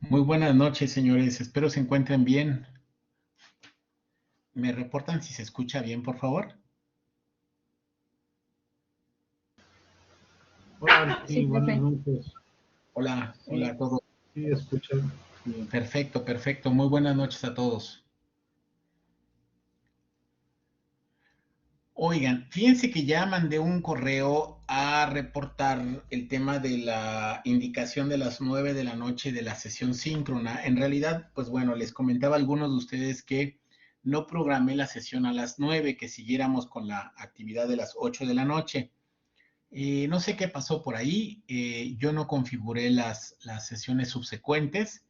Muy buenas noches, señores. Espero se encuentren bien. ¿Me reportan si se escucha bien, por favor? Hola, Sí, sí, buenas profe. noches. Hola, hola Sí, a todos. sí, escuchan bien. Perfecto, perfecto. Muy buenas noches a todos. Oigan, fíjense que ya mandé un correo a reportar el tema de la indicación de las 9 de la noche de la sesión síncrona. En realidad, pues bueno, les comentaba a algunos de ustedes que no programé la sesión a las 9, que siguiéramos con la actividad de las 8 de la noche. No sé qué pasó por ahí, yo no configuré las sesiones subsecuentes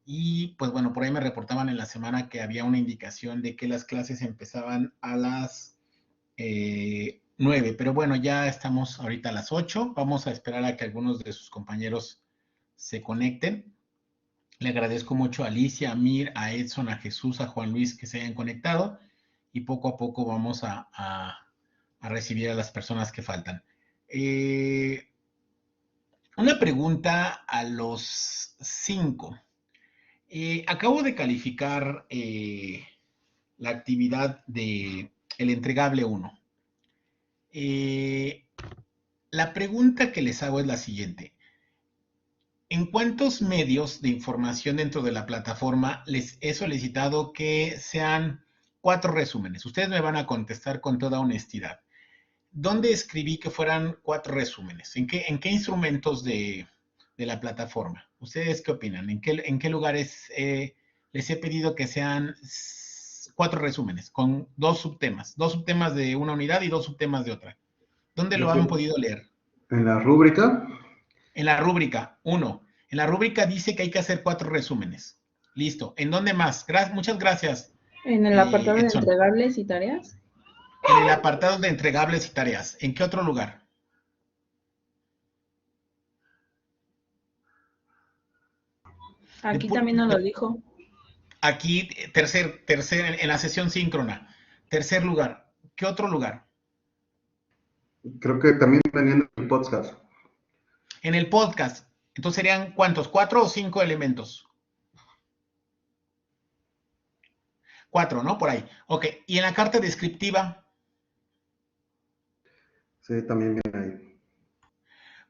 y pues bueno, por ahí me reportaban en la semana que había una indicación de que las clases empezaban a las 9, pero bueno, ya estamos ahorita a las 8, vamos a esperar a que algunos de sus compañeros se conecten. Le agradezco mucho a Alicia, a Mir, a Edson, a Jesús, a Juan Luis que se hayan conectado y poco a poco vamos a recibir a las personas que faltan. Eh, una pregunta a los 5. Acabo de calificar la actividad de el entregable 1. La pregunta que les hago es la siguiente. ¿En cuántos medios de información dentro de la plataforma les he solicitado que sean 4 resúmenes? Ustedes me van a contestar con toda honestidad. ¿Dónde escribí que fueran 4 resúmenes? ¿En qué instrumentos de la plataforma? ¿Ustedes qué opinan? ¿En qué lugares les he pedido que sean 4 resúmenes con 2 subtemas? 2 subtemas de una unidad y 2 subtemas de otra. ¿Dónde Yo lo han creo podido leer? en la rúbrica. En la rúbrica 1. En la rúbrica dice que hay que hacer 4 resúmenes. Listo. ¿En dónde más? Muchas gracias, En el apartado de Edson. entregables y tareas. En el apartado de entregables y tareas. ¿En qué otro lugar? Aquí también nos lo dijo. Aquí, en la sesión síncrona. Tercer lugar. ¿Qué otro lugar? Creo que también venían en el podcast. En el podcast. Entonces serían ¿cuántos? ¿4 o 5 elementos? 4, ¿no? Por ahí. Ok. ¿Y en la carta descriptiva? Sí, también viene ahí.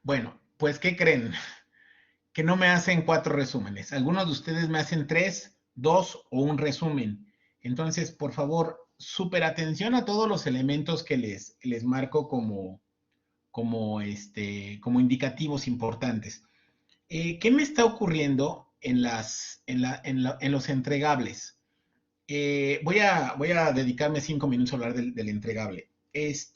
Bueno, pues ¿qué creen? Que no me hacen 4 resúmenes. Algunos de ustedes me hacen 3, 2 o un resumen. Entonces, por favor, súper atención a todos los elementos que les marco como indicativos importantes. ¿Qué me está ocurriendo en los entregables? Voy a dedicarme 5 minutos a hablar del entregable. Les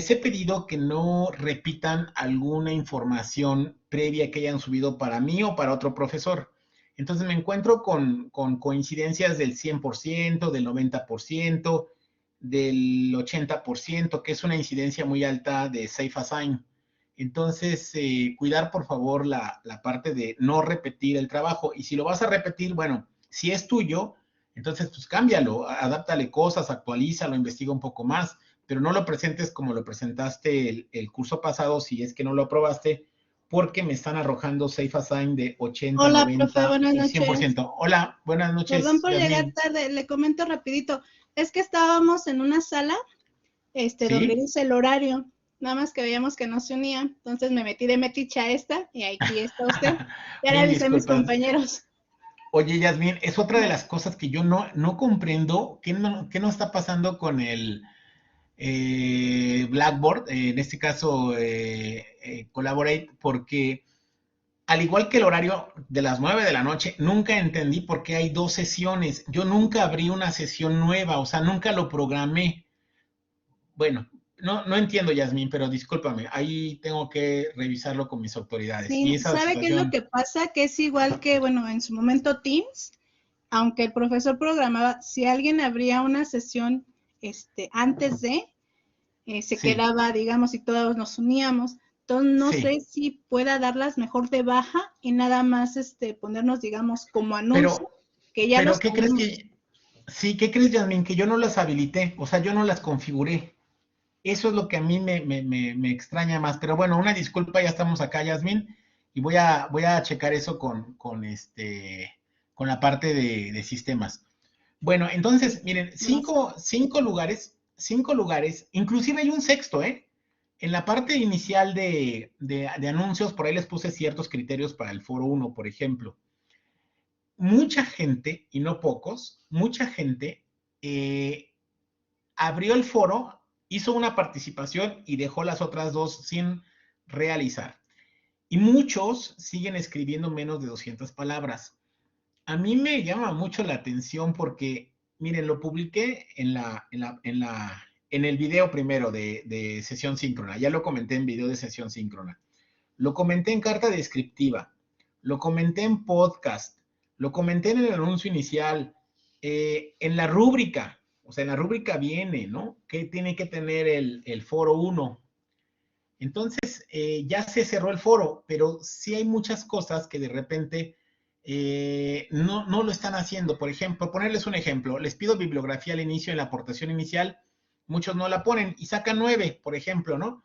he pedido que no repitan alguna información previa que hayan subido para mí o para otro profesor. Entonces me encuentro con coincidencias del 100%, del 90%, del 80%, que es una incidencia muy alta de Safe Assign. Entonces, cuidar por favor la parte de no repetir el trabajo. Y si lo vas a repetir, bueno, si es tuyo, entonces pues cámbialo, adáptale cosas, actualízalo, investiga un poco más, pero no lo presentes como lo presentaste el curso pasado, si es que no lo aprobaste, porque me están arrojando Safe Assign de 80, Hola, profe, 90 buenas y noches. 100%. Hola, buenas Perdón noches, por llegar Yasmín. tarde, le comento rapidito. Es que estábamos en una sala, donde ¿Sí? dice el horario, nada más que veíamos que no se unía, entonces me metí de metiche a esta y aquí está usted. Ya le Mil avisé a mis disculpas. compañeros. Oye, Yasmín, es otra de No, las cosas que yo no comprendo. ¿Qué no está pasando con el Blackboard? En este caso, Collaborate, porque al igual que el horario de las 9 de la noche, nunca entendí por qué hay 2 sesiones. Yo nunca abrí una sesión nueva, o sea, nunca lo programé. Bueno, no entiendo, Yasmín, pero discúlpame, ahí tengo que revisarlo con mis autoridades. sí, Y esa ¿sabe qué es lo situación, que pasa? Que es igual que, bueno, en su momento Teams, aunque el profesor programaba, si alguien abría una sesión antes de, se sí, quedaba, digamos, y todos nos uníamos. Entonces, no sí. sé si pueda darlas mejor de baja y nada más ponernos, digamos, como anuncio, Pero, que ya pero, nos ¿qué crees unimos. que, sí, qué crees, Yasmín? Que yo no las habilité, o sea, yo no las configuré. Eso es lo que a mí me extraña más. Pero bueno, una disculpa, ya estamos acá, Yasmín. Y voy a checar eso con la parte de sistemas. Bueno, entonces, miren, cinco lugares, inclusive hay un sexto, ¿eh? En la parte inicial de anuncios, por ahí les puse ciertos criterios para el foro 1, por ejemplo. Mucha gente, y no pocos, mucha gente abrió el foro, hizo una participación y dejó las otras dos sin realizar. Y muchos siguen escribiendo menos de 200 palabras. A mí me llama mucho la atención porque, miren, lo publiqué en el video primero de sesión síncrona. Ya lo comenté en video de sesión síncrona. Lo comenté en carta descriptiva. Lo comenté en podcast. Lo comenté en el anuncio inicial. En la rúbrica. O sea, en la rúbrica viene, ¿no? ¿Qué tiene que tener el foro 1? Entonces, ya se cerró el foro, pero sí hay muchas cosas que de repente no lo están haciendo. Por ejemplo, ponerles un ejemplo, les pido bibliografía al inicio, en la aportación inicial, muchos no la ponen y sacan 9, por ejemplo, ¿no?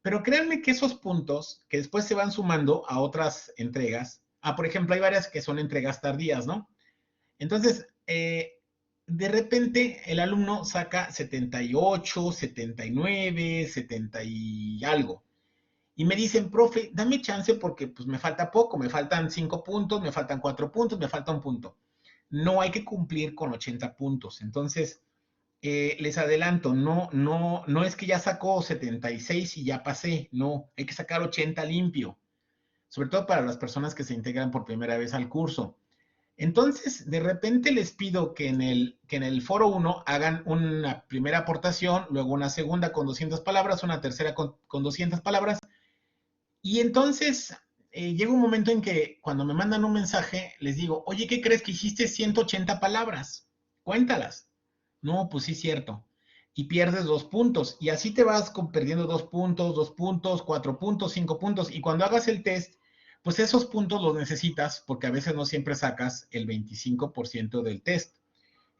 Pero créanme que esos puntos que después se van sumando a otras entregas, por ejemplo, hay varias que son entregas tardías, ¿no? Entonces, de repente el alumno saca 78, 79, 70 y algo. Y me dicen, profe, dame chance porque pues me falta poco, me faltan 5 puntos, me faltan 4 puntos, me falta un punto. No hay que cumplir con 80 puntos. Entonces, les adelanto, no es que ya sacó 76 y ya pasé, no, hay que sacar 80 limpio, sobre todo para las personas que se integran por primera vez al curso. Entonces, de repente les pido que en el foro 1 hagan una primera aportación, luego una segunda con 200 palabras, una tercera con 200 palabras, y entonces llega un momento en que cuando me mandan un mensaje, les digo, oye, ¿qué crees que hiciste 180 palabras? Cuéntalas. No, pues sí, cierto. Y pierdes 2 puntos. Y así te vas perdiendo 2 puntos, 4 puntos, 5 puntos. Y cuando hagas el test, pues esos puntos los necesitas porque a veces no siempre sacas el 25% del test.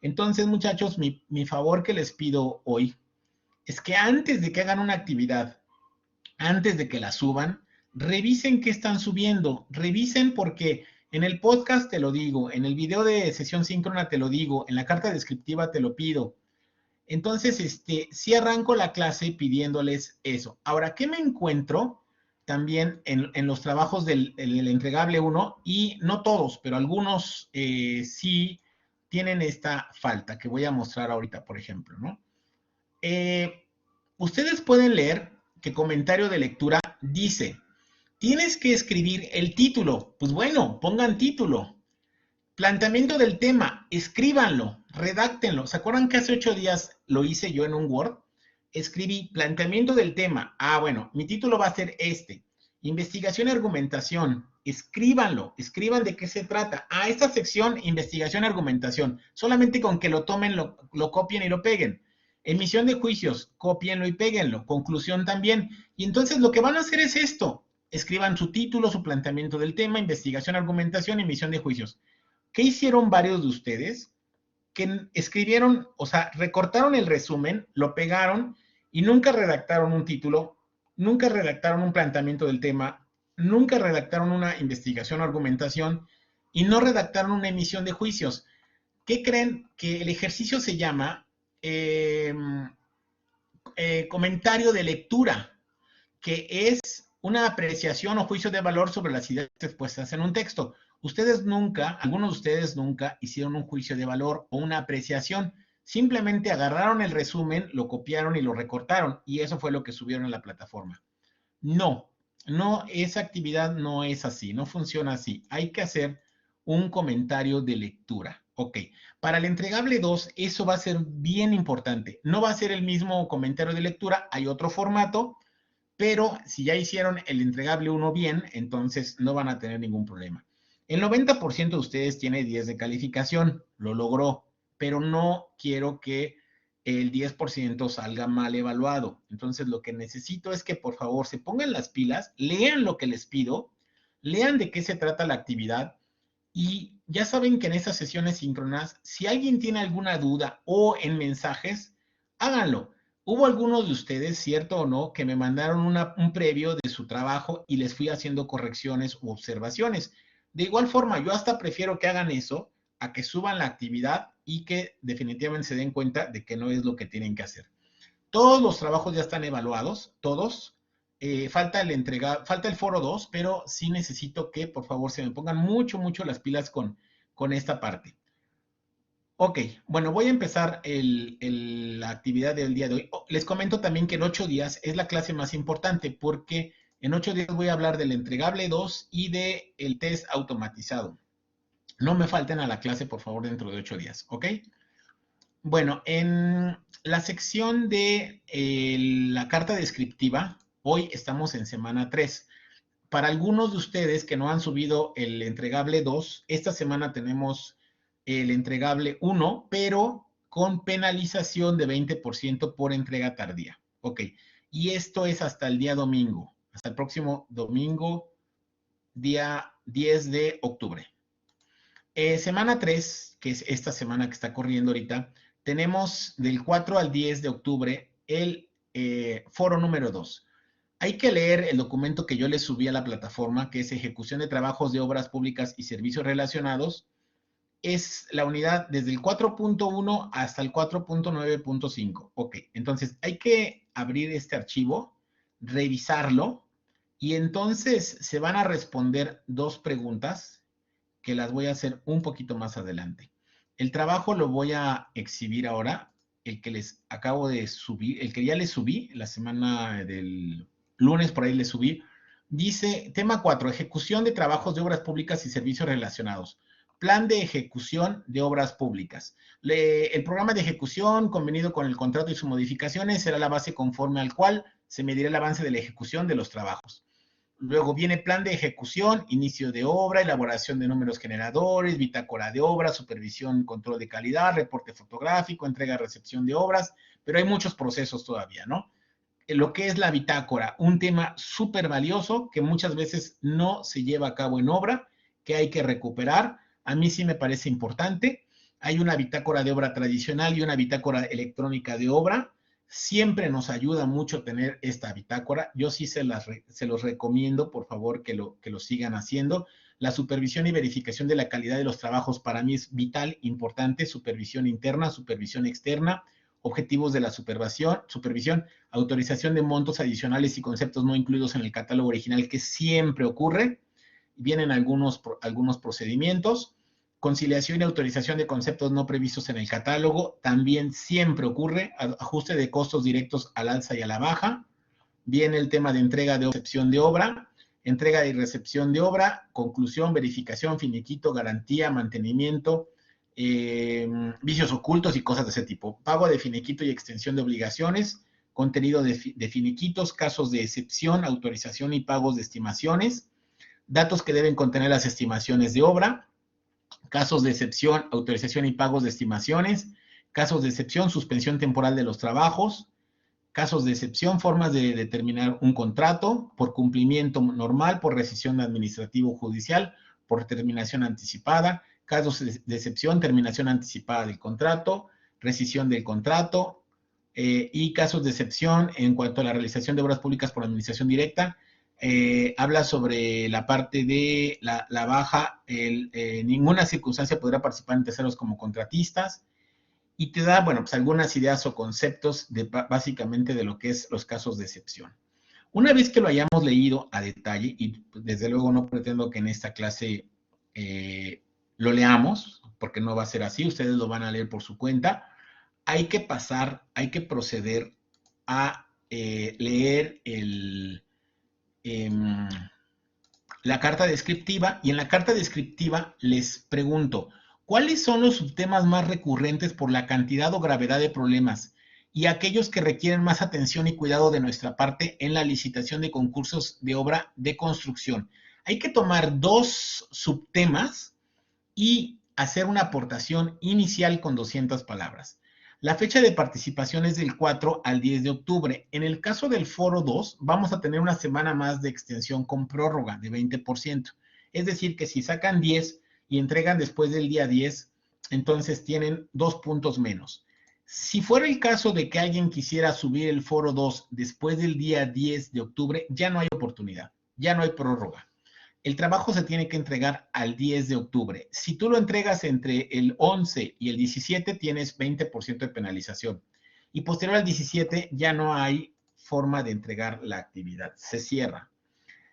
Entonces, muchachos, mi favor que les pido hoy es que antes de que hagan una actividad, antes de que la suban, revisen qué están subiendo, revisen porque en el podcast te lo digo, en el video de sesión síncrona te lo digo, en la carta descriptiva te lo pido. Entonces, sí arranco la clase pidiéndoles eso. Ahora, ¿qué me encuentro también en los trabajos del entregable 1? Y no todos, pero algunos sí tienen esta falta que voy a mostrar ahorita, por ejemplo, ¿no? Ustedes pueden leer que comentario de lectura dice, tienes que escribir el título. Pues bueno, pongan título. Planteamiento del tema, escríbanlo, redáctenlo. ¿Se acuerdan que hace 8 días lo hice yo en un Word? Escribí planteamiento del tema. Bueno, mi título va a ser este. Investigación y argumentación. Escríbanlo, escriban de qué se trata. Esta sección, investigación y argumentación. Solamente con que lo tomen, lo copien y lo peguen. Emisión de juicios, cópienlo y péguenlo. Conclusión también. Y entonces lo que van a hacer es esto. Escriban su título, su planteamiento del tema, investigación, argumentación, emisión de juicios. ¿Qué hicieron varios de ustedes? Que escribieron, o sea, recortaron el resumen, lo pegaron y nunca redactaron un título, nunca redactaron un planteamiento del tema, nunca redactaron una investigación o argumentación y no redactaron una emisión de juicios. ¿Qué creen? Que el ejercicio se llama comentario de lectura, que es una apreciación o juicio de valor sobre las ideas expuestas en un texto. Ustedes nunca, algunos de ustedes nunca hicieron un juicio de valor o una apreciación. Simplemente agarraron el resumen, lo copiaron y lo recortaron. Y eso fue lo que subieron a la plataforma. No, esa actividad no es así, no funciona así. Hay que hacer un comentario de lectura. Ok, para el entregable 2, eso va a ser bien importante. No va a ser el mismo comentario de lectura, hay otro formato, pero si ya hicieron el entregable 1 bien, entonces no van a tener ningún problema. El 90% de ustedes tiene 10 de calificación, lo logró, pero no quiero que el 10% salga mal evaluado. Entonces lo que necesito es que por favor se pongan las pilas, lean lo que les pido, lean de qué se trata la actividad y ya saben que en esas sesiones síncronas, si alguien tiene alguna duda o en mensajes, háganlo. Hubo algunos de ustedes, cierto o no, que me mandaron un previo de su trabajo y les fui haciendo correcciones u observaciones. De igual forma, yo hasta prefiero que hagan eso a que suban la actividad y que definitivamente se den cuenta de que no es lo que tienen que hacer. Todos los trabajos ya están evaluados, todos. Falta el foro 2, pero sí necesito que por favor se me pongan mucho, mucho las pilas con esta parte. Ok, bueno, voy a empezar la actividad del día de hoy. Les comento también que en 8 días es la clase más importante porque en 8 días voy a hablar del entregable 2 y del test automatizado. No me falten a la clase, por favor, dentro de 8 días, ¿ok? Bueno, en la sección de la carta descriptiva, hoy estamos en semana 3. Para algunos de ustedes que no han subido el entregable 2, esta semana tenemos el entregable 1, pero con penalización de 20% por entrega tardía. Ok, y esto es hasta el día domingo, hasta el próximo domingo, día 10 de octubre. Semana 3, que es esta semana que está corriendo ahorita, tenemos del 4 al 10 de octubre el foro número 2. Hay que leer el documento que yo les subí a la plataforma, que es Ejecución de Trabajos de Obras Públicas y Servicios Relacionados. Es la unidad desde el 4.1 hasta el 4.9.5. Ok, entonces hay que abrir este archivo, revisarlo, y entonces se van a responder 2 preguntas que las voy a hacer un poquito más adelante. El trabajo lo voy a exhibir ahora, el que les acabo de subir, el que ya les subí, la semana del lunes por ahí les subí, dice, tema 4, ejecución de trabajos de obras públicas y servicios relacionados. Plan de ejecución de obras públicas. El programa de ejecución convenido con el contrato y sus modificaciones será la base conforme al cual se medirá el avance de la ejecución de los trabajos. Luego viene plan de ejecución, inicio de obra, elaboración de números generadores, bitácora de obra, supervisión, control de calidad, reporte fotográfico, entrega, recepción de obras, pero hay muchos procesos todavía, ¿no? Lo que es la bitácora, un tema súper valioso que muchas veces no se lleva a cabo en obra, que hay que recuperar. A mí sí me parece importante. Hay una bitácora de obra tradicional y una bitácora electrónica de obra. Siempre nos ayuda mucho tener esta bitácora. Yo sí se los recomiendo, por favor, que lo sigan haciendo. La supervisión y verificación de la calidad de los trabajos para mí es vital, importante. Supervisión interna, supervisión externa, objetivos de la supervisión, autorización de montos adicionales y conceptos no incluidos en el catálogo original, que siempre ocurre. Vienen algunos procedimientos. Conciliación y autorización de conceptos no previstos en el catálogo, también siempre ocurre. Ajuste de costos directos al alza y a la baja. Viene el tema de entrega de recepción de obra, entrega y recepción de obra, conclusión, verificación, finiquito, garantía, mantenimiento, vicios ocultos y cosas de ese tipo. Pago de finiquito y extensión de obligaciones, contenido de finiquitos, casos de excepción, autorización y pagos de estimaciones, datos que deben contener las estimaciones de obra, casos de excepción, autorización y pagos de estimaciones, casos de excepción, suspensión temporal de los trabajos, casos de excepción, formas de determinar un contrato, por cumplimiento normal, por rescisión administrativo judicial, por terminación anticipada, casos de excepción, terminación anticipada del contrato, rescisión del contrato, y casos de excepción en cuanto a la realización de obras públicas por administración directa. Habla sobre la parte de la baja, ninguna circunstancia podrá participar en terceros como contratistas, y te da, bueno, pues algunas ideas o conceptos básicamente de lo que es los casos de excepción. Una vez que lo hayamos leído a detalle, y pues, desde luego no pretendo que en esta clase lo leamos, porque no va a ser así, ustedes lo van a leer por su cuenta, hay que proceder a leer la carta descriptiva, y en la carta descriptiva les pregunto, ¿cuáles son los subtemas más recurrentes por la cantidad o gravedad de problemas y aquellos que requieren más atención y cuidado de nuestra parte en la licitación de concursos de obra de construcción? Hay que tomar 2 subtemas y hacer una aportación inicial con 200 palabras. La fecha de participación es del 4 al 10 de octubre. En el caso del foro 2, vamos a tener una semana más de extensión con prórroga de 20%. Es decir, que si sacan 10 y entregan después del día 10, entonces tienen 2 puntos menos. Si fuera el caso de que alguien quisiera subir el foro 2 después del día 10 de octubre, ya no hay oportunidad, ya no hay prórroga. El trabajo se tiene que entregar al 10 de octubre. Si tú lo entregas entre el 11 y el 17, tienes 20% de penalización. Y posterior al 17 ya no hay forma de entregar la actividad, se cierra.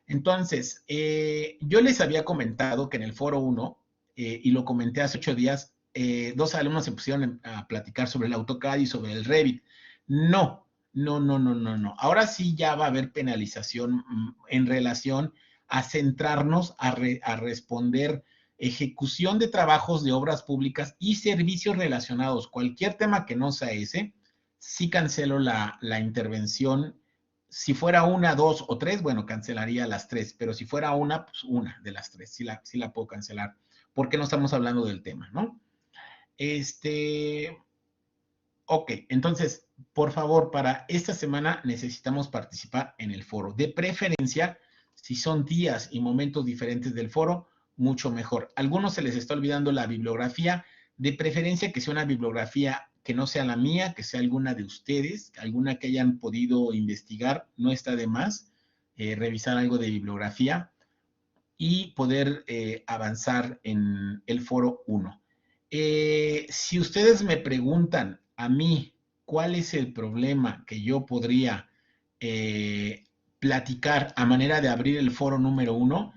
Entonces, yo les había comentado que en el foro 1, y lo comenté hace 8 días, 2 alumnos se pusieron a platicar sobre el AutoCAD y sobre el Revit. No. Ahora sí ya va a haber penalización en relación a centrarnos a responder ejecución de trabajos de obras públicas y servicios relacionados. Cualquier tema que no sea ese, sí cancelo la intervención. Si fuera 1, 2 o 3, bueno, cancelaría las 3, pero si fuera una, pues una de las 3, sí la puedo cancelar, porque no estamos hablando del tema, ¿no? Ok, entonces, por favor, para esta semana necesitamos participar en el foro. De preferencia, si son días y momentos diferentes del foro, mucho mejor. A algunos se les está olvidando la bibliografía, de preferencia que sea una bibliografía que no sea la mía, que sea alguna de ustedes, alguna que hayan podido investigar, no está de más, revisar algo de bibliografía y poder avanzar en el foro 1. Si ustedes me preguntan a mí cuál es el problema que yo podría platicar a manera de abrir el foro número 1,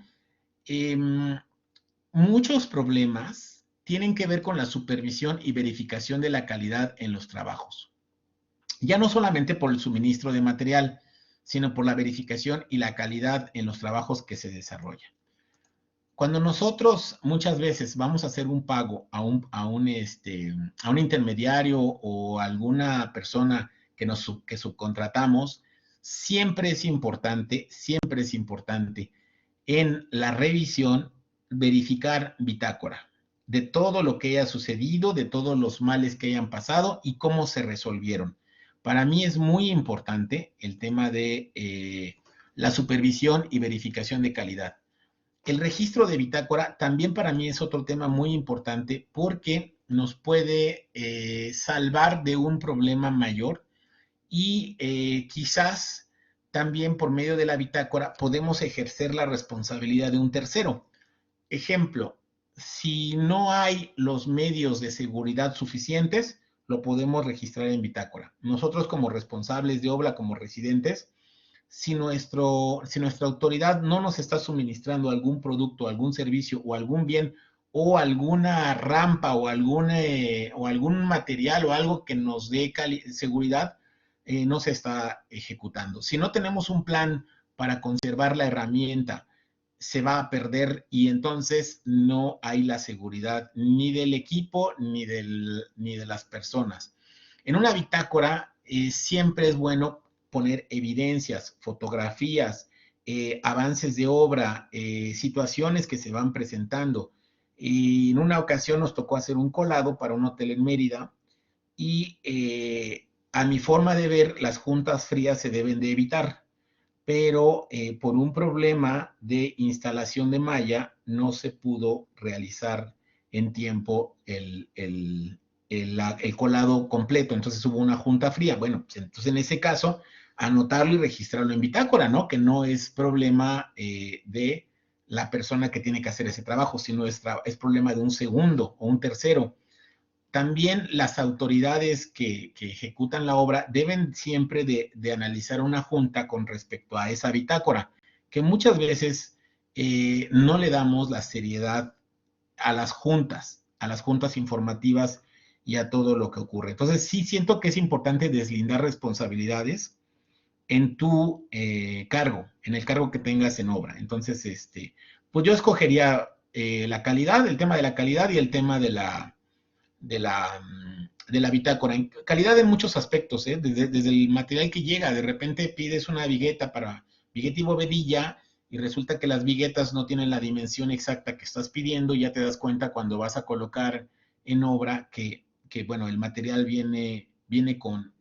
muchos problemas tienen que ver con la supervisión y verificación de la calidad en los trabajos. Ya no solamente por el suministro de material, sino por la verificación y la calidad en los trabajos que se desarrollan. Cuando nosotros muchas veces vamos a hacer un pago a un intermediario o a alguna persona que subcontratamos, siempre es importante en la revisión verificar bitácora de todo lo que haya sucedido, de todos los males que hayan pasado y cómo se resolvieron. Para mí es muy importante el tema de la supervisión y verificación de calidad. El registro de bitácora también para mí es otro tema muy importante porque nos puede salvar de un problema mayor y quizás también por medio de la bitácora podemos ejercer la responsabilidad de un tercero. Ejemplo, si no hay los medios de seguridad suficientes, lo podemos registrar en bitácora. Nosotros como responsables de obra, como residentes, si nuestra autoridad no nos está suministrando algún producto, algún servicio o algún bien o alguna rampa o algún material o algo que nos dé seguridad, no se está ejecutando. Si no tenemos un plan para conservar la herramienta, se va a perder y entonces no hay la seguridad ni del equipo ni de las personas. En una bitácora siempre es bueno poner evidencias, fotografías, avances de obra, situaciones que se van presentando. Y en una ocasión nos tocó hacer un colado para un hotel en Mérida y a mi forma de ver, las juntas frías se deben de evitar, pero por un problema de instalación de malla no se pudo realizar en tiempo el colado completo, entonces hubo una junta fría. Bueno, pues entonces en ese caso anotarlo y registrarlo en bitácora, ¿no? Que no es problema de la persona que tiene que hacer ese trabajo, sino es problema de un segundo o un tercero. También las autoridades que ejecutan la obra deben siempre de analizar una junta con respecto a esa bitácora, que muchas veces no le damos la seriedad a las juntas informativas y a todo lo que ocurre. Entonces sí siento que es importante deslindar responsabilidades en tu cargo, en el cargo que tengas en obra. Entonces, pues yo escogería la calidad, el tema de la calidad y el tema de la bitácora. Calidad en muchos aspectos, desde el material que llega. De repente pides una vigueta y bovedilla y resulta que las viguetas no tienen la dimensión exacta que estás pidiendo y ya te das cuenta cuando vas a colocar en obra que bueno, el material viene con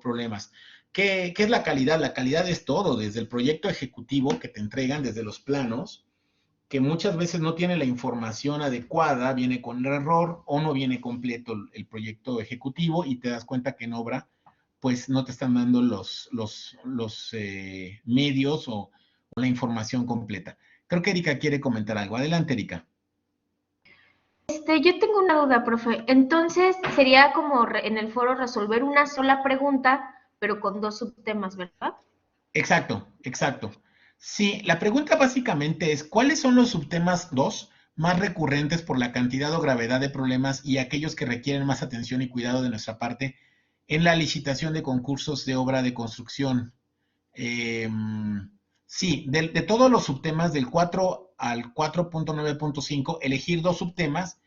problemas. ¿Qué es la calidad? La calidad es todo, desde el proyecto ejecutivo que te entregan, desde los planos, que muchas veces no tiene la información adecuada, viene con error o no viene completo el proyecto ejecutivo y te das cuenta que en obra pues no te están dando los medios o la información completa. Creo que Erika quiere comentar algo. Adelante, Erika. Yo tengo una duda, profe. Entonces, sería como en el foro resolver una sola pregunta, pero con 2 subtemas, ¿verdad? Exacto, exacto. Sí, la pregunta básicamente es, ¿cuáles son los subtemas 2 más recurrentes por la cantidad o gravedad de problemas y aquellos que requieren más atención y cuidado de nuestra parte en la licitación de concursos de obra de construcción? Eh, sí, de todos los subtemas del 4 al 4.9.5, elegir 2 subtemas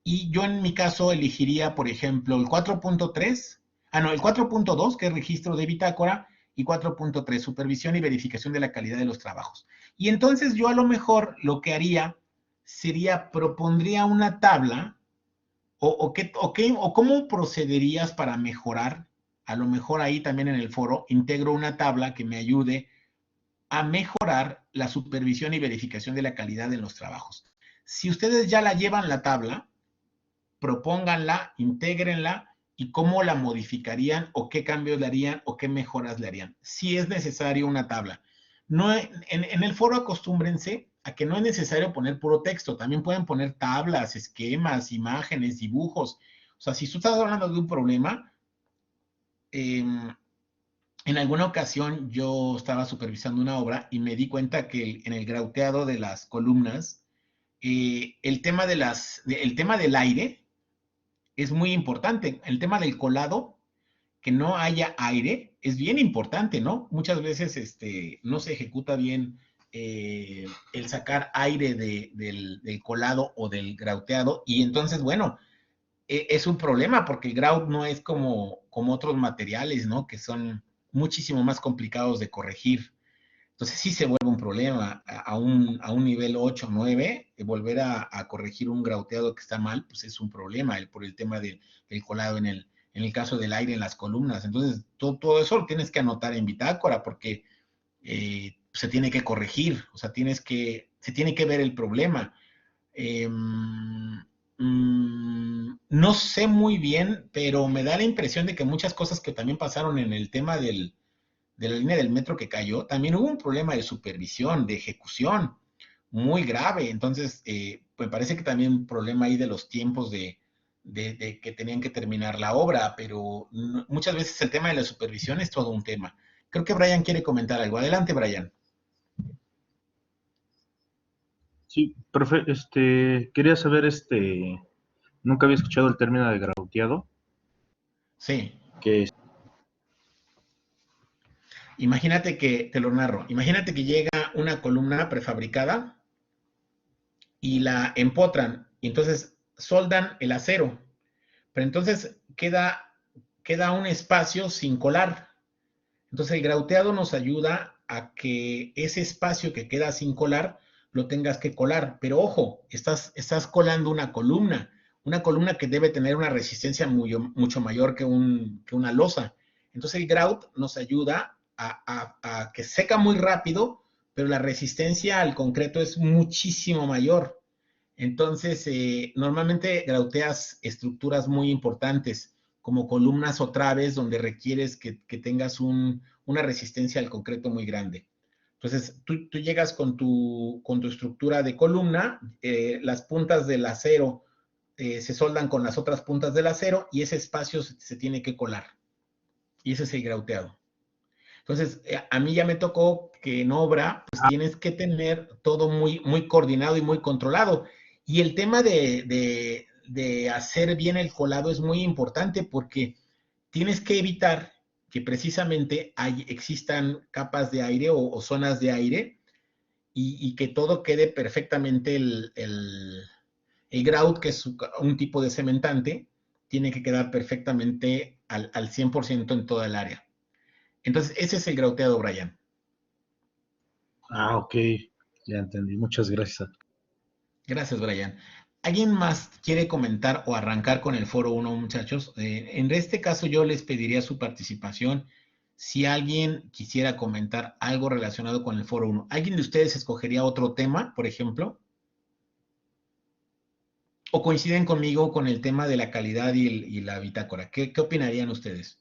y yo en mi caso elegiría, por ejemplo, el 4.3, el 4.2, que es registro de bitácora, y 4.3, supervisión y verificación de la calidad de los trabajos. Y entonces yo a lo mejor lo que haría sería, propondría una tabla, o cómo procederías para mejorar. A lo mejor ahí también en el foro integro una tabla que me ayude a mejorar la supervisión y verificación de la calidad en los trabajos. Si ustedes ya la llevan la tabla, propónganla, intégrenla y cómo la modificarían o qué cambios le harían o qué mejoras le harían. Si es necesario una tabla. No, en el foro acostúmbrense a que no es necesario poner puro texto, también pueden poner tablas, esquemas, imágenes, dibujos. O sea, si tú estás hablando de un problema, en alguna ocasión yo estaba supervisando una obra y me di cuenta que en el grauteado de las columnas, el tema del aire es muy importante. El tema del colado, que no haya aire, es bien importante, ¿no? Muchas veces no se ejecuta bien el sacar aire del colado o del grauteado, y entonces, bueno, es un problema porque el grout no es como otros materiales, ¿no? Que son muchísimo más complicados de corregir. Entonces sí se vuelve un problema a un nivel 8 o 9, volver a corregir un grauteado que está mal, pues es un problema por el tema del colado en el caso del aire en las columnas. Entonces todo eso lo tienes que anotar en bitácora porque se tiene que corregir, o sea, se tiene que ver el problema. No sé muy bien, pero me da la impresión de que muchas cosas que también pasaron en el tema de la línea del metro que cayó, también hubo un problema de supervisión, de ejecución muy grave. Entonces, me parece que también un problema ahí de los tiempos de que tenían que terminar la obra, pero muchas veces el tema de la supervisión es todo un tema. Creo que Brian quiere comentar algo. Adelante, Brian. Sí, profe, quería saber, nunca había escuchado el término de grauteado, Sí. que es... Imagínate que, te lo narro, imagínate que llega una columna prefabricada y la empotran, y entonces soldan el acero, pero entonces queda un espacio sin colar. Entonces el grauteado nos ayuda a que ese espacio que queda sin colar lo tengas que colar, pero ojo, estás colando una columna que debe tener una resistencia mucho mayor que una losa. Entonces el grout nos ayuda a que seca muy rápido, pero la resistencia al concreto es muchísimo mayor. Entonces, normalmente grauteas estructuras muy importantes, como columnas o traves, donde requieres que tengas una resistencia al concreto muy grande. Entonces, tú llegas con tu estructura de columna, las puntas del acero se soldan con las otras puntas del acero y ese espacio se tiene que colar. Y ese es el grauteado. Entonces, a mí ya me tocó que en obra, pues tienes que tener todo muy, muy coordinado y muy controlado. Y el tema de hacer bien el colado es muy importante porque tienes que evitar que precisamente existan capas de aire o zonas de aire y que todo quede perfectamente el grout, que es un tipo de cementante, tiene que quedar perfectamente al 100% en toda el área. Entonces, ese es el grauteado, Brian. Ah, ok, ya entendí. Muchas gracias. Gracias, Brian. ¿Alguien más quiere comentar o arrancar con el foro 1, muchachos? En este caso yo les pediría su participación. Si alguien quisiera comentar algo relacionado con el foro 1. ¿Alguien de ustedes escogería otro tema, por ejemplo? o coinciden conmigo con el tema de la calidad y la bitácora. ¿Qué opinarían ustedes?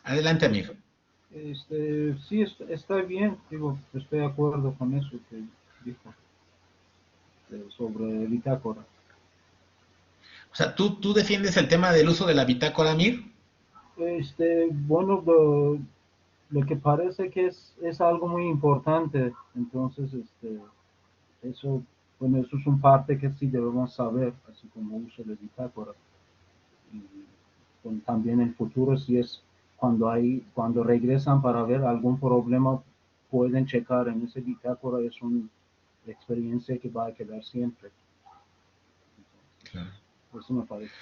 Adelante, amigo. Sí, está bien, digo, estoy de acuerdo con eso que dijo sobre bitácora. O sea, ¿tú defiendes el tema del uso de la bitácora, Mir? Bueno, lo que parece que es algo muy importante, entonces, eso, bueno, eso es un parte que sí debemos saber, así como uso de bitácora. Y bueno, también en el futuro, si es cuando regresan para ver algún problema, pueden checar en ese bitácora, es una experiencia que va a quedar siempre. Claro. Eso me parece.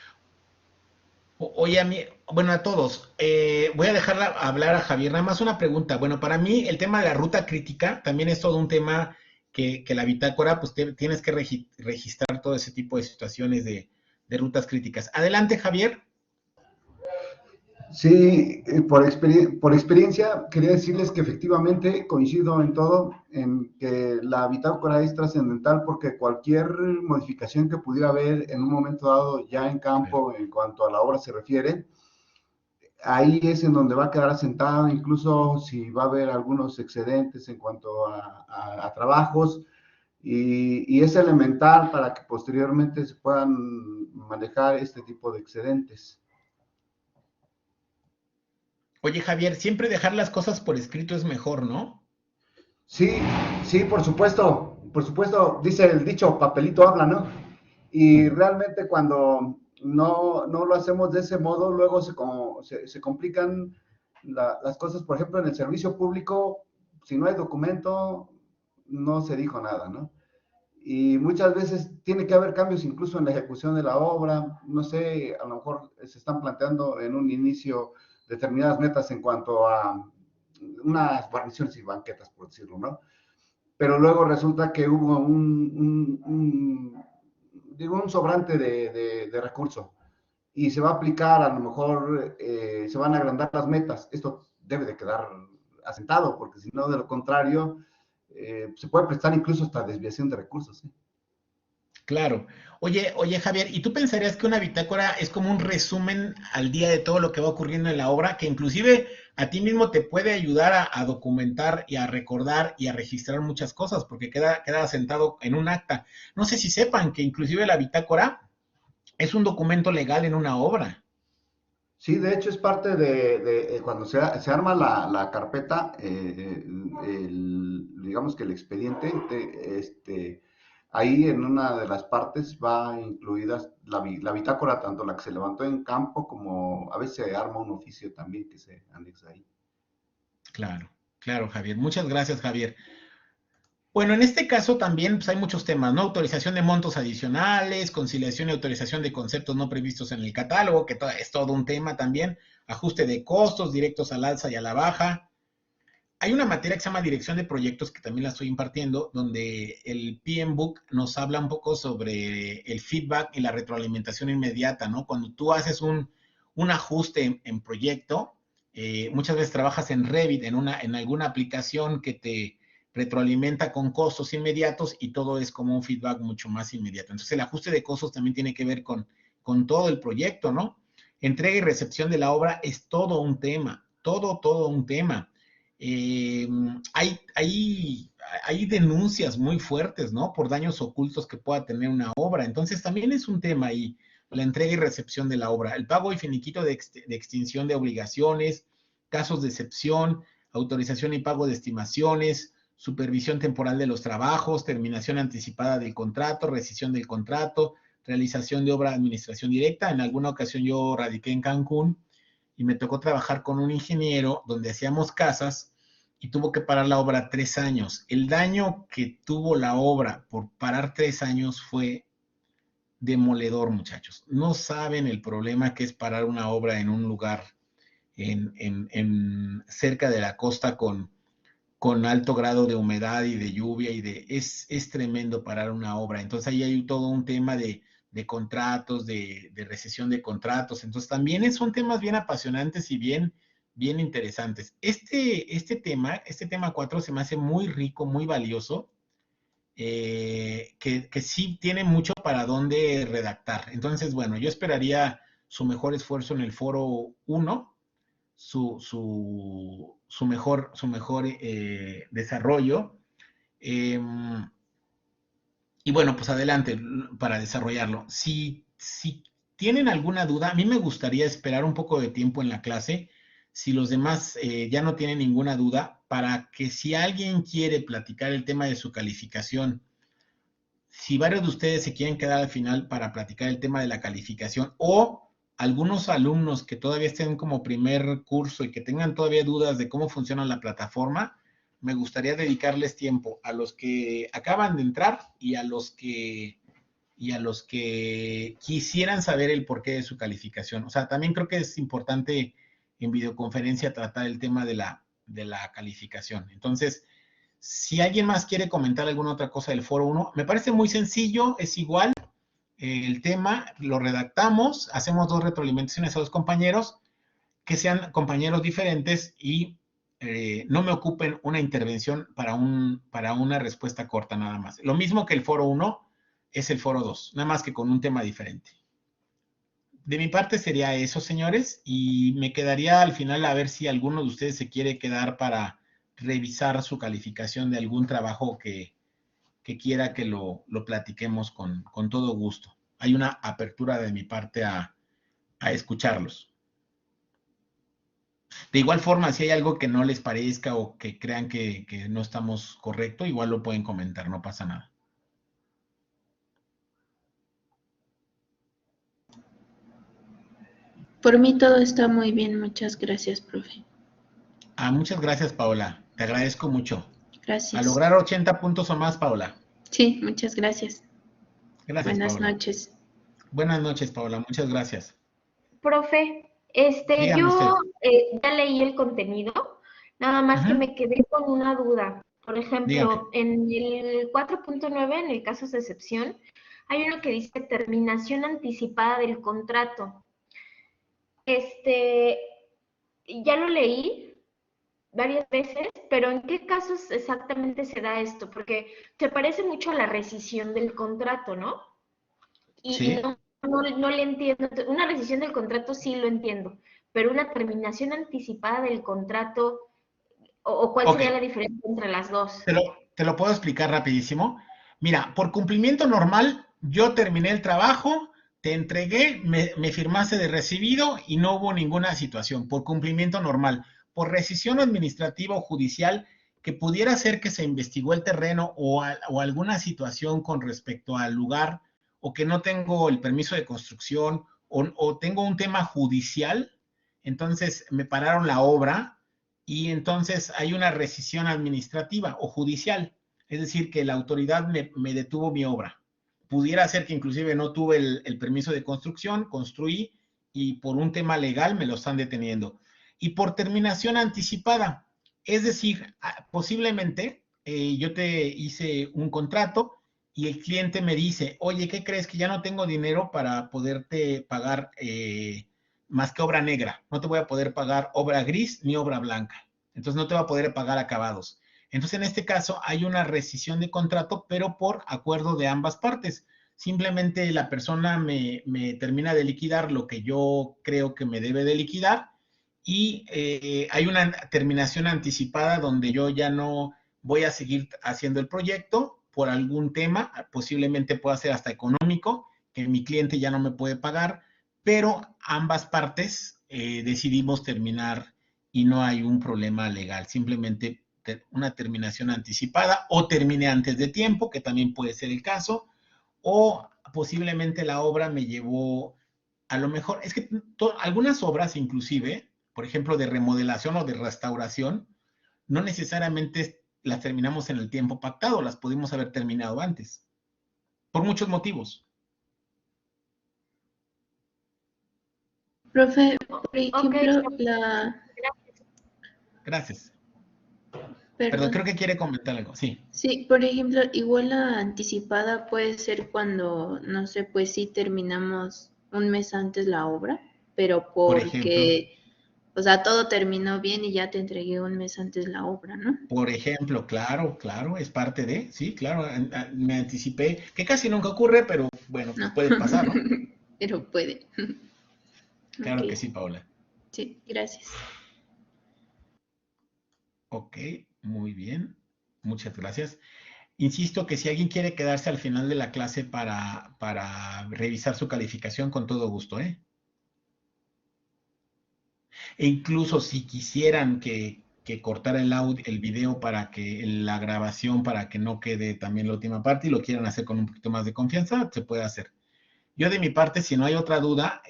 Oye, bueno, a todos, voy a dejarla hablar a Javier. Nada más una pregunta. Bueno, para mí el tema de la ruta crítica también es todo un tema que la bitácora, pues tienes que registrar todo ese tipo de situaciones de rutas críticas. Adelante, Javier. Sí, por experiencia quería decirles que efectivamente coincido en todo, en que la bitácora es trascendental porque cualquier modificación que pudiera haber en un momento dado ya en campo en cuanto a la obra se refiere, ahí es en donde va a quedar asentado, incluso si va a haber algunos excedentes en cuanto a trabajos, y es elemental para que posteriormente se puedan manejar este tipo de excedentes. Oye, Javier, siempre dejar las cosas por escrito es mejor, ¿no? Sí, sí, por supuesto, dice el dicho, papelito habla, ¿no? Y realmente cuando no lo hacemos de ese modo, luego se complican las cosas. Por ejemplo, en el servicio público, si no hay documento, no se dijo nada, ¿no? Y muchas veces tiene que haber cambios incluso en la ejecución de la obra. No sé, a lo mejor se están planteando en un inicio determinadas metas en cuanto a unas guarniciones y banquetas, por decirlo, ¿no? Pero luego resulta que hubo un sobrante de recursos y se va a aplicar, a lo mejor se van a agrandar las metas. Esto debe de quedar asentado, porque si no, de lo contrario, se puede prestar incluso hasta desviación de recursos. ¿Sí? Claro. Oye, Javier, ¿y tú pensarías que una bitácora es como un resumen al día de todo lo que va ocurriendo en la obra, que inclusive a ti mismo te puede ayudar a documentar y a recordar y a registrar muchas cosas, porque queda asentado en un acta? No sé si sepan que inclusive la bitácora es un documento legal en una obra. Sí, de hecho es parte de cuando se arma la carpeta, digamos que el expediente, ahí en una de las partes va incluida la bitácora, tanto la que se levantó en campo como a veces se arma un oficio también que se anexa ahí. Claro, claro, Javier. Muchas gracias, Javier. Bueno, en este caso también pues, hay muchos temas, ¿no? Autorización de montos adicionales, conciliación y autorización de conceptos no previstos en el catálogo, que es todo un tema también, ajuste de costos directos al alza y a la baja. Hay una materia que se llama dirección de proyectos, que también la estoy impartiendo, donde el PM Book nos habla un poco sobre el feedback y la retroalimentación inmediata, ¿no? Cuando tú haces un ajuste en proyecto, muchas veces trabajas en Revit, en alguna aplicación que te retroalimenta con costos inmediatos y todo es como un feedback mucho más inmediato. Entonces el ajuste de costos también tiene que ver con todo el proyecto, ¿no? Entrega y recepción de la obra es todo un tema, todo un tema. Eh, hay denuncias muy fuertes, ¿no? Por daños ocultos que pueda tener una obra. Entonces también es un tema ahí, la entrega y recepción de la obra. El pago y finiquito de extinción de obligaciones, casos de excepción, autorización y pago de estimaciones, supervisión temporal de los trabajos, terminación anticipada del contrato, rescisión del contrato, realización de obra de administración directa. En alguna ocasión yo radiqué en Cancún y me tocó trabajar con un ingeniero donde hacíamos casas y tuvo que parar la obra 3 años. El daño que tuvo la obra por parar 3 años fue demoledor, muchachos. No saben el problema que es parar una obra en un lugar cerca de la costa con alto grado de humedad y de lluvia es tremendo parar una obra. Entonces ahí hay todo un tema de contratos, de recesión de contratos. Entonces también son temas bien apasionantes y bien interesantes. Este tema 4 se me hace muy rico, muy valioso, que sí tiene mucho para dónde redactar. Entonces, bueno, yo esperaría su mejor esfuerzo en el foro 1, su mejor desarrollo. Y bueno, pues adelante para desarrollarlo. Si tienen alguna duda, a mí me gustaría esperar un poco de tiempo en la clase, si los demás ya no tienen ninguna duda, para que si alguien quiere platicar el tema de su calificación, si varios de ustedes se quieren quedar al final para platicar el tema de la calificación, o algunos alumnos que todavía estén como primer curso y que tengan todavía dudas de cómo funciona la plataforma, me gustaría dedicarles tiempo a los que acaban de entrar y a los que quisieran saber el porqué de su calificación. O sea, también creo que es importante en videoconferencia tratar el tema de la calificación. Entonces, si alguien más quiere comentar alguna otra cosa del foro 1, me parece muy sencillo, es igual el tema, lo redactamos, hacemos 2 retroalimentaciones a 2 compañeros, que sean compañeros diferentes y no me ocupen una intervención para una respuesta corta nada más. Lo mismo que el foro 1 es el foro 2, nada más que con un tema diferente. De mi parte sería eso, señores, y me quedaría al final a ver si alguno de ustedes se quiere quedar para revisar su calificación de algún trabajo que quiera que lo platiquemos con todo gusto. Hay una apertura de mi parte a escucharlos. De igual forma, si hay algo que no les parezca o que crean que no estamos correcto, igual lo pueden comentar, no pasa nada. Por mí todo está muy bien, muchas gracias, profe. Muchas gracias, Paola. Te agradezco mucho. Gracias. A lograr 80 puntos o más, Paola. Sí, muchas gracias. Gracias, Buenas Paola. noches. Buenas noches, Paola. Muchas gracias. Profe, Dígame usted. yo ya leí el contenido, nada más que me quedé con una duda. Por Dígame. ejemplo, en el 4.9, en el caso de excepción, hay uno que dice terminación anticipada del contrato. Ya lo leí varias veces, pero ¿en qué casos exactamente se da esto? Porque se parece mucho a la rescisión del contrato, ¿no? Y Sí. no le entiendo. Una rescisión del contrato sí lo entiendo, pero una terminación anticipada del contrato, o ¿cuál sería la diferencia entre las dos? Te lo puedo explicar rapidísimo. Mira, por cumplimiento normal, yo terminé el trabajo, te entregué, me firmaste de recibido y no hubo ninguna situación, por cumplimiento normal. Por rescisión administrativa o judicial, que pudiera ser que se investigó el terreno o alguna situación con respecto al lugar, o que no tengo el permiso de construcción, o tengo un tema judicial, entonces me pararon la obra, y entonces hay una rescisión administrativa o judicial, es decir, que la autoridad me detuvo mi obra. Pudiera ser que inclusive no tuve el permiso de construcción, construí y por un tema legal me lo están deteniendo. Y por terminación anticipada, es decir, posiblemente yo te hice un contrato y el cliente me dice, oye, ¿qué crees? Que ya no tengo dinero para poderte pagar más que obra negra. No te voy a poder pagar obra gris ni obra blanca. Entonces no te va a poder pagar acabados. Entonces en este caso hay una rescisión de contrato, pero por acuerdo de ambas partes. Simplemente la persona me termina de liquidar lo que yo creo que me debe de liquidar y hay una terminación anticipada donde yo ya no voy a seguir haciendo el proyecto por algún tema, posiblemente pueda ser hasta económico, que mi cliente ya no me puede pagar, pero ambas partes decidimos terminar y no hay un problema legal, simplemente una terminación anticipada o terminé antes de tiempo, que también puede ser el caso, o posiblemente la obra me llevó, a lo mejor, es que algunas obras inclusive, por ejemplo, de remodelación o de restauración, no necesariamente las terminamos en el tiempo pactado, las pudimos haber terminado antes, por muchos motivos. Profe, por Ok, ejemplo, Gracias. Perdón, creo Perdón. que quiere comentar algo. Sí, Sí, por ejemplo, igual la anticipada puede ser cuando, no sé, pues sí terminamos un mes antes la obra, pero por ejemplo. porque, o sea, todo terminó bien y ya te entregué un mes antes la obra, ¿no? Por ejemplo, claro, claro, es parte de, sí, claro, me anticipé, que casi nunca ocurre, pero bueno, pues No, puede pasar, ¿no? pero puede. Claro que Ok, sí, Paula. sí, gracias. Ok, muy bien, muchas gracias. Insisto que si alguien quiere quedarse al final de la clase para revisar su calificación, con todo gusto, ¿eh? E incluso si quisieran que cortara el video para que la grabación, para que no quede también la última parte y lo quieran hacer con un poquito más de confianza, se puede hacer. Yo de mi parte, si no hay otra duda,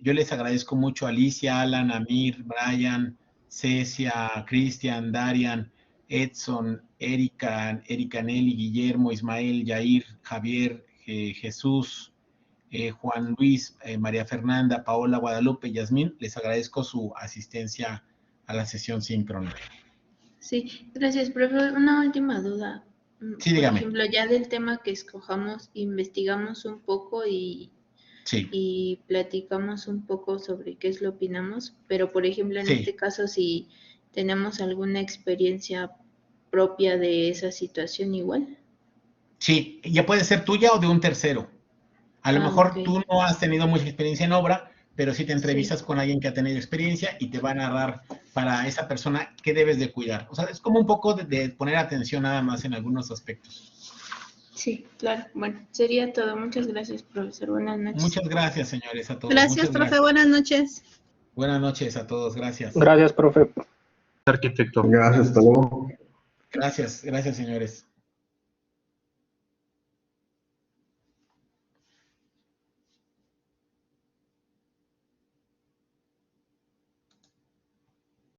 yo les agradezco mucho a Alicia, Alan, Amir, Brian, Cecia, Cristian, Darian, Edson, Erika Nelly, Guillermo, Ismael, Yair, Javier, Jesús, Juan Luis, María Fernanda, Paola, Guadalupe, Yasmín. Les agradezco su asistencia a la sesión síncrona. Sí, gracias, profe. Una última duda. Sí, Por dígame. ejemplo, ya del tema que escojamos, investigamos un poco Sí, y platicamos un poco sobre qué es lo opinamos, pero por ejemplo, en sí. este caso, si tenemos alguna experiencia propia de esa situación igual. Sí, ya puede ser tuya o de un tercero. A lo Ah, ok. mejor tú no has tenido mucha experiencia en obra, pero sí te Sí, entrevistas con alguien que ha tenido experiencia y te va a narrar para esa persona qué debes de cuidar. O sea, es como un poco de poner atención nada más en algunos aspectos. sí, claro. Bueno, sería todo. Muchas gracias, profesor. Buenas noches. Muchas gracias, señores, a todos. Gracias, Muchas profe. gracias. Buenas noches. Buenas noches a todos. Gracias. Gracias, profe. Arquitecto. Gracias, hasta luego. Gracias, gracias, señores.